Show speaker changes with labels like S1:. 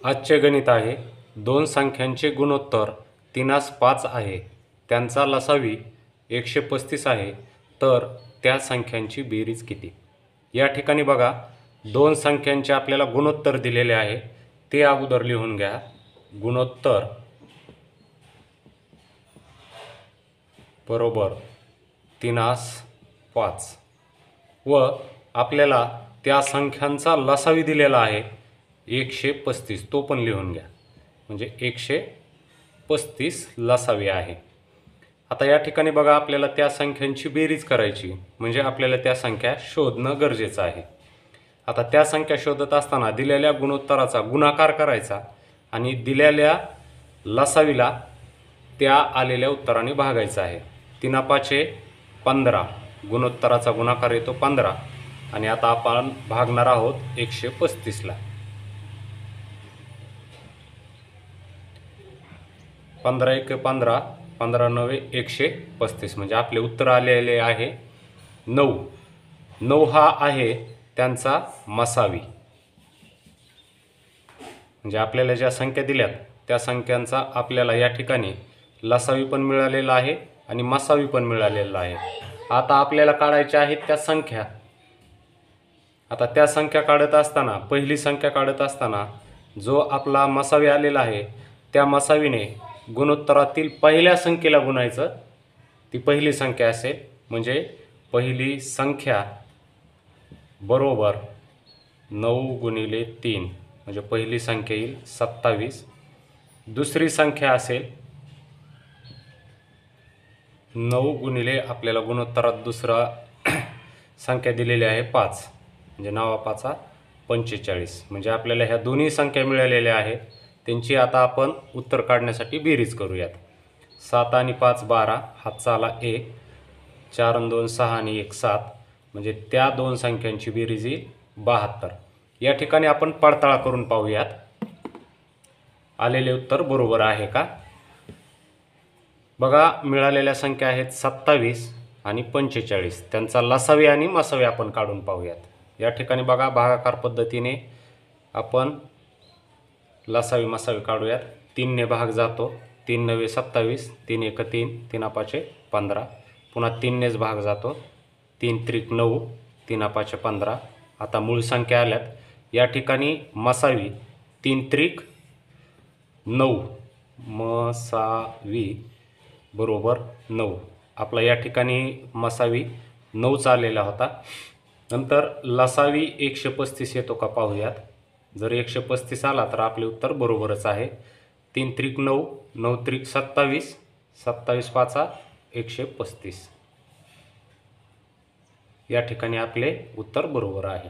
S1: आजचे गणित आहे दोन संख्यांचे गुणोत्तर 3:5 आहे. त्यांचा लसावी 135 आहे. तर त्या संख्यांची बेरीज किती? या ठिकाणी बघा दोन संख्यांचे आपल्याला गुणोत्तर दिलेले आहे ते अगोदर लिहून घ्या. गुणोत्तर बरोबर 3:5 व आपल्याला त्या संख्यांचा लसावी दिलेला आहे 135. तो पण लिहून घ्या. म्हणजे 135 लसावी आहे. आता या ठिकाणी बघा आपल्याला त्या संख्यांची बेरीज करायची म्हणजे आपल्याला त्या संख्या शोधणं गरजेचं आहे. आता त्या संख्या शोधत असताना दिलेल्या गुणोत्तराचा गुणाकार करायचा आणि दिलेल्या लसावीला त्या आलेल्या उत्तराने भागायचं आहे. 3:5 15 गुणोत्तराचा गुणाकार येतो 15 आणि आता आपण भागणार आहोत 135ला. 15 × 15 15 × 9 135 म्हणजे आपले उत्तर आलेले आहे 9. 9 हा आहे त्यांचा मसावी. म्हणजे आपल्याला ज्या संख्या दिल्यात त्या संख्यांचा आपल्याला या ठिकाणी लसावी पण मिळालेला आहे आणि मसावी पण मिळालेला आहे. आता आपल्याला काढायच्या आहेत त्या संख्या. आता त्या संख्या काढत असताना पहिली संख्या काढत असताना जो आपला मसावी आलेला आहे त्या मसावीने गुणोत्तरातील पहिल्या संख्येला गुणायचं. ती पहिली संख्या असेल म्हणजे पहिली संख्या बरोबर 9 × 3 म्हणजे पहिली संख्या येईल 27. दुसरी संख्या असेल 9 × आपल्याला गुणोत्तरात दुसरा संख्या दिलेली आहे 5 म्हणजे 9 × 5 = 45. म्हणजे आपल्याला ह्या दोन्ही संख्या मिळालेल्या आहेत. त्यांची आता आपण उत्तर काढण्यासाठी बेरीज करूयात. 7 आणि 5 12 हातचा आला 1. 4 आणि 2 6 आणि 1 7 म्हणजे त्या दोन संख्यांची बेरीज येईल 72. या ठिकाणी आपण पडताळा करून पाहूयात आलेले उत्तर बरोबर आहे का. बघा मिळालेल्या संख्या आहेत 27 आणि 45. त्यांचा लसावी आणि मसावी आपण काढून पाहूयात. या ठिकाणी बघा भागाकार पद्धतीने आपण लसावी मसावी काढूयात. 3 ने भाग जातो. 3 × 9 = 27. 3 × 1 = 3. 3 × 5 = 15. पुन्हा 3 नेच भाग जातो. 3 × 3 = 9. 3 × 5 = 15. आता मूळ संख्या आल्यात. या ठिकाणी मसावी 3 × 3 = 9 मसावी बरोबर 9. आपला या ठिकाणी मसावी 9चा आलेला होता. नंतर लसावी 135 येतो का पाहूयात. जर 135 आला तर आपले उत्तर बरोबरच आहे. 3 × 3 = 9. 9 × 3 = 27. 27 × 5 = 135. या ठिकाणी आपले उत्तर बरोबर आहे.